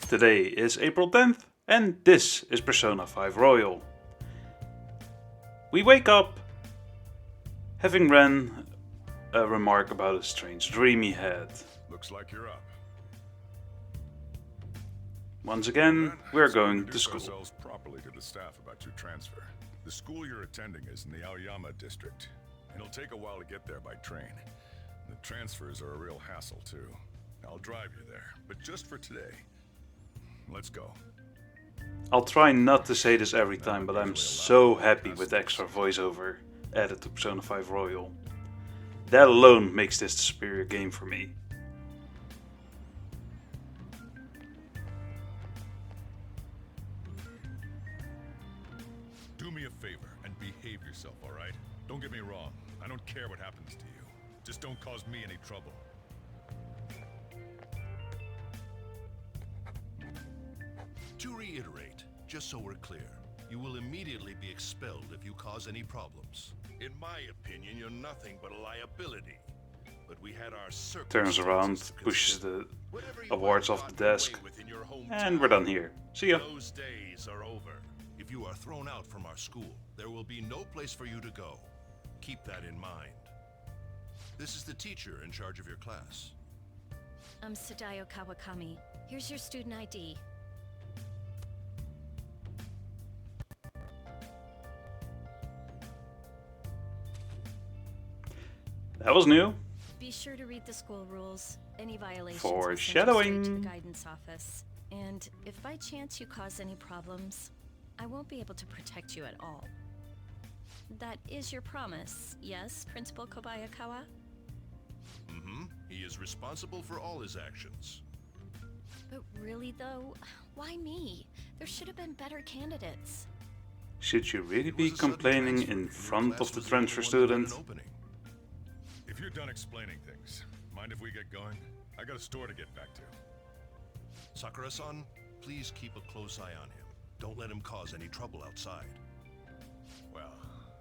Today is April 10th and this is Persona 5 Royal. We wake up having ran a remark about a strange dream he had. Looks like you're up. Once again, we're Let's going to introduce school. ourselves properly to the staff about your transfer. The school you're attending is in the Aoyama district. It'll take a while to get there by train. The transfers are a real hassle too. I'll drive you there, but just for today. Let's go. I'll try not to say this every time, but I'm so happy with extra voiceover added to Persona 5 Royal. That alone makes this the superior game for me. Do me a favor and behave yourself, all right? Don't get me wrong. I don't care what happens to you. Just don't cause me any trouble. To reiterate, just so we're clear, you will immediately be expelled if you cause any problems. In my opinion, you're nothing but a liability. But we had our Turns around, circumstances to pushes consider. the Whatever you awards might off have the gotten desk, away with in your and hometown, we're done here. See ya. those days are over. If you are thrown out from our school, there will be no place for you to go. Keep that in mind. This is the teacher in charge of your class. I'm Sadayo Kawakami. Here's your student ID. That was new. Be sure to read the school rules. Any violations Foreshadowing. will send you straight to the guidance office. And if by chance you cause any problems, I won't be able to protect you at all. That is your promise, yes, Principal Kobayakawa? Mm-hmm. He is responsible for all his actions. But really though, why me? There should have been better candidates. Should you really It be was a sudden complaining transfer, in and your front class of the was transfer only one that had student? an opening. If you're done explaining things, mind if we get going? I got a store to get back to. Sakura-san, please keep a close eye on him. Don't let him cause any trouble outside. Well,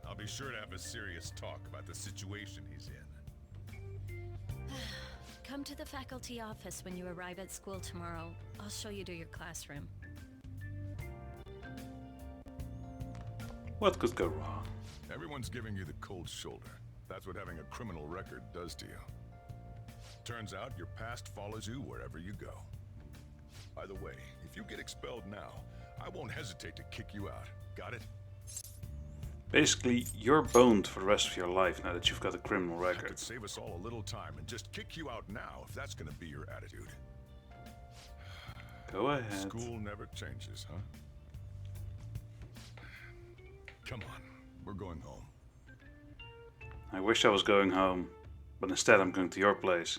I'll be sure to have a serious talk about the situation he's in. Come to the faculty office when you arrive at school tomorrow. I'll show you to your classroom. What could go wrong? Everyone's giving you the cold shoulder. That's what having a criminal record does to you. Turns out your past follows you wherever you go. By the way, if you get expelled now, I won't hesitate to kick you out. Got it? Basically, you're boned for the rest of your life now that you've got a criminal I record. could save us all a little time and just kick you out now if that's gonna be your attitude. Go ahead. School never changes, huh? Come on, we're going home. I wish I was going home, but instead I'm going to your place.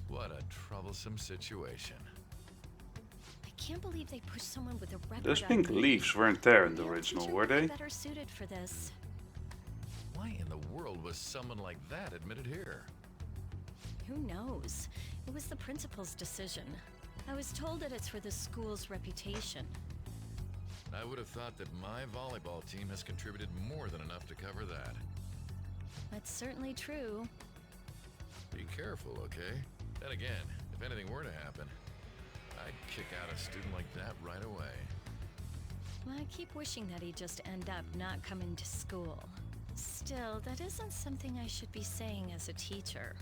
What a troublesome situation. I can't believe they pushed someone with a record Those on pink me. leaves weren't there in the Your original, teacher were would be they? better suited for this. Why in the world was someone like that admitted here? Who knows? It was the principal's decision. I was told that it's for the school's reputation. I would have thought that my volleyball team has contributed more than enough to cover that. That's certainly true. Be careful, okay? Then again, if anything were to happen, I'd kick out a student like that right away. I keep wishing that he'd just end up not coming to school. Still, that isn't something I should be saying as a teacher.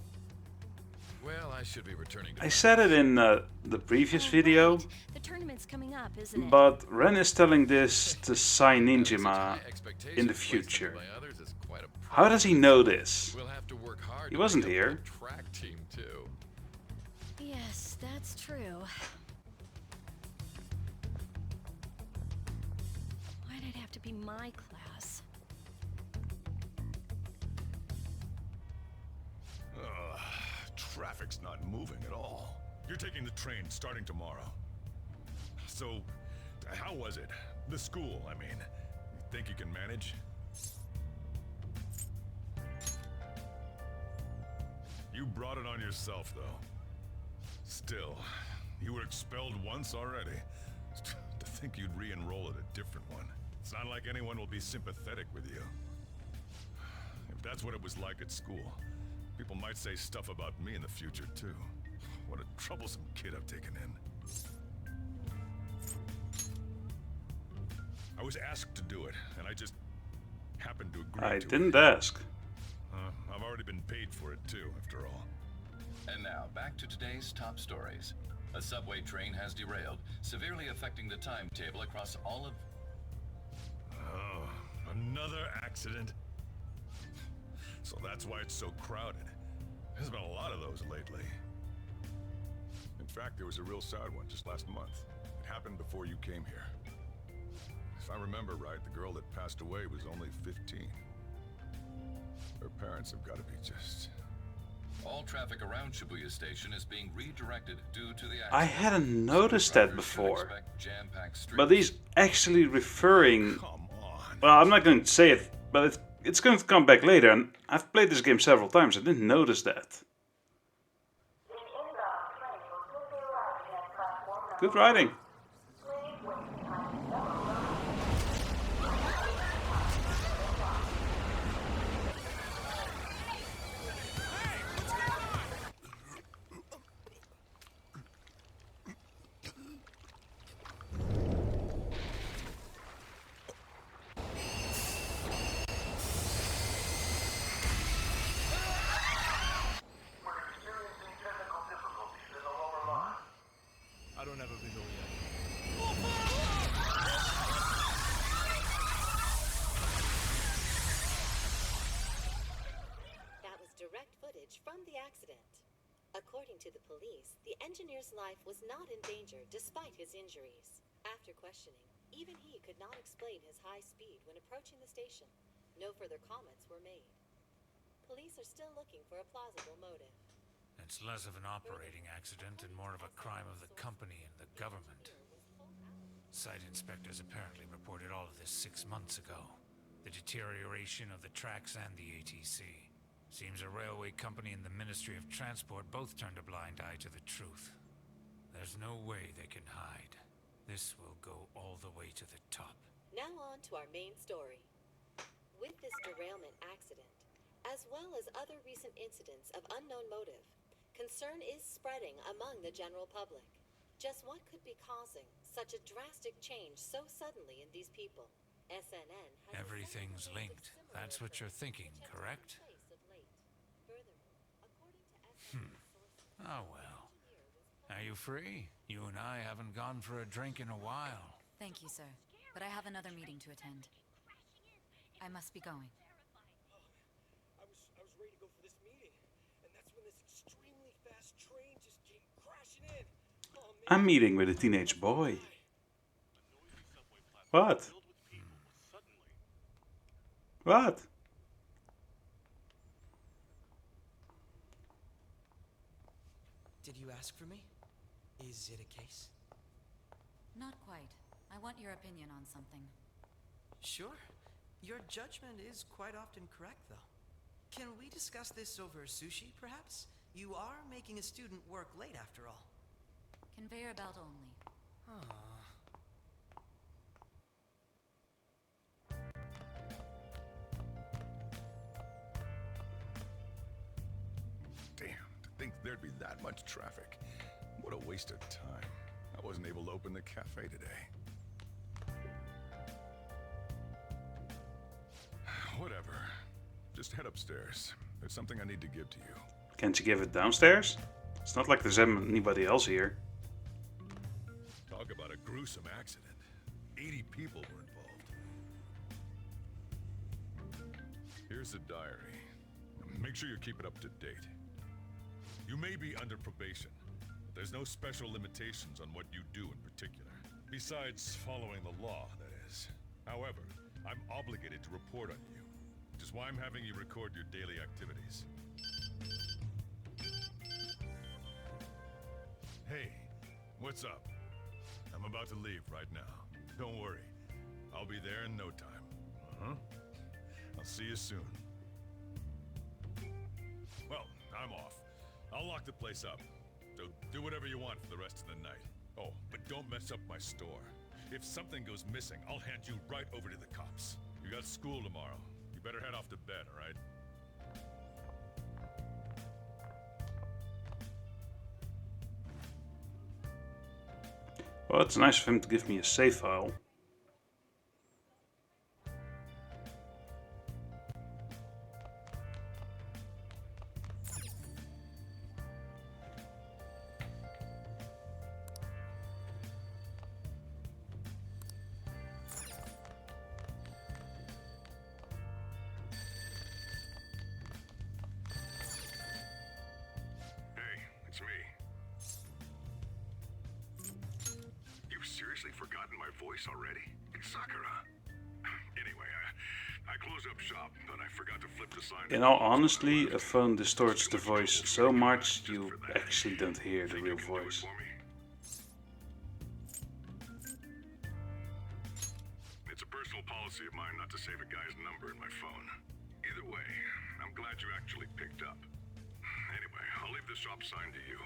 Well, I should be returning to I said it in the previous Oh, video, right. The tournament's coming up, isn't it? but Ren is telling this to Sai Having such Ninjima high expectations in the placed on you future. by others is quite a How does he know this? We'll have to work hard He to wasn't make up here. for the track team too. Yes, that's true. Why'd it have to be my class? Ugh, traffic's not moving at all. You're taking the train starting tomorrow. So, how was it? The school, I mean. You think you can manage? You brought it on yourself, though. Still, you were expelled once already. To think you'd re-enroll at a different one. It's not like anyone will be sympathetic with you. If that's what it was like at school, people might say stuff about me in the future, too. What a troublesome kid I've taken in. was asked to do it, and I just happened to agree I to didn't it. ask. I've already been paid for it too, after all. And now, back to today's top stories. A subway train has derailed, severely affecting the timetable across all of... Oh, another accident? So that's why it's so crowded. There's been a lot of those lately. In fact, there was a real sad one just last month. It happened before you came here. If I remember right, the girl that passed away was only 15. Her parents have got to be just... All traffic around Shibuya Station is being redirected due to the accident. I hadn't noticed that Drivers should before. expect jam-packed streets. But he's actually referring... Come on. Well, I'm not going to say it, but it's going to come back later. And I've played this game several times. I didn't notice that. Good writing. I don't have a visual yet. That was direct footage from the accident. According to the police, the engineer's life was not in danger despite his injuries. After questioning, even he could not explain his high speed when approaching the station. No further comments were made. Police are still looking for a plausible motive. It's less of an operating accident and more of a crime of the company and the government. Site inspectors apparently reported all of this 6 months ago. The deterioration of the tracks and the ATC. Seems a railway company and the Ministry of Transport both turned a blind eye to the truth. There's no way they can hide. This will go all the way to the top. Now on to our main story. With this derailment accident, as well as other recent incidents of unknown motive, concern is spreading among the general public. Just what could be causing such a drastic change so suddenly in these people? SNN has Everything's linked. That's what you're thinking, correct? Oh well. Are you free? You and I haven't gone for a drink in a while. Thank you, sir. But I have another meeting to attend. I must be going. I was ready to go for this meeting, and that's when this extremely fast train just came crashing in. Oh, man. I'm meeting with a teenage boy. What? What? Did you ask for me? Is it a case? Not quite. I want your opinion on something. Sure. Your judgment is quite often correct, though. Can we discuss this over sushi, perhaps? You are making a student work late, after all. Conveyor belt only. Damn, to think there'd be that much traffic. What a waste of time. I wasn't able to open the cafe today. Whatever. Just head upstairs. There's something I need to give to you. Can't you give it downstairs? It's not like there's anybody else here. Talk about a gruesome accident. 80 people were involved. Here's the diary. Make sure you keep it up to date. You may be under probation. There's no special limitations on what you do in particular. Besides following the law, that is. However, I'm obligated to report on you, which is why I'm having you record your daily activities. Hey, what's up? I'm about to leave right now. Don't worry. I'll be there in no time. I'll see you soon. Well, I'm off. I'll lock the place up. So do whatever you want for the rest of the night. Oh, but don't mess up my store. If something goes missing, I'll hand you right over to the cops. You got school tomorrow. You better head off to bed, all right? Well, it's nice of him to give me a save file. seriously forgotten my voice already? It's Sakura. Anyway, I close up shop, but I forgot to flip the sign. In all honesty, a phone distorts the voice so much you actually don't hear the real voice. It's a personal policy of mine not to save a guy's number in my phone. Either way, I'm glad you actually picked up. Anyway, I'll leave the shop sign to you.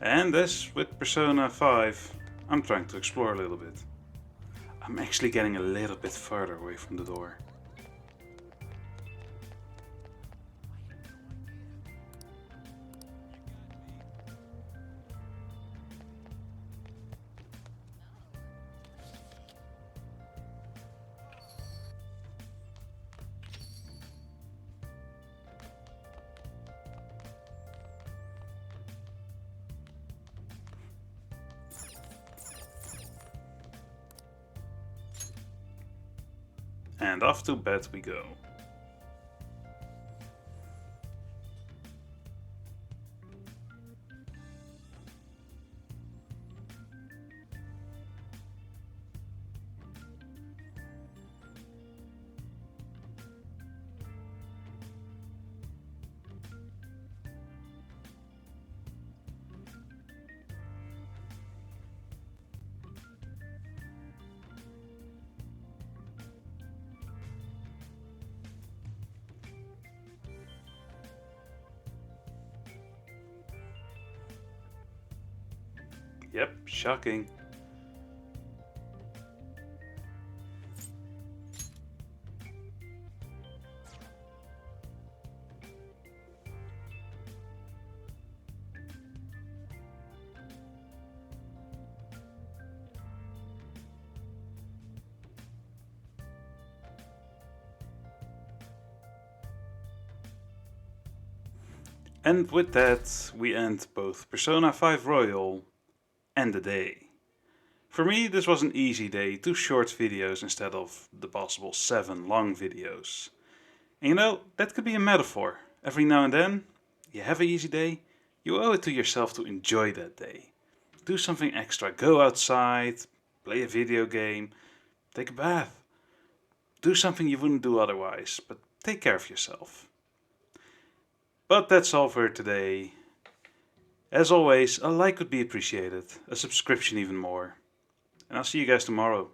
And as with Persona 5, I'm trying to explore a little bit. I'm actually getting a little bit further away from the door. And off to bed we go. Yep, shocking. And with that, we end both Persona 5 Royal and the day. For me, this was an easy day, 2 short videos instead of the possible 7 long videos. And you know, that could be a metaphor. Every now and then, you have an easy day, you owe it to yourself to enjoy that day. Do something extra, go outside, play a video game, take a bath. Do something you wouldn't do otherwise, but take care of yourself. But that's all for today. As always, a like would be appreciated, a subscription even more. And I'll see you guys tomorrow.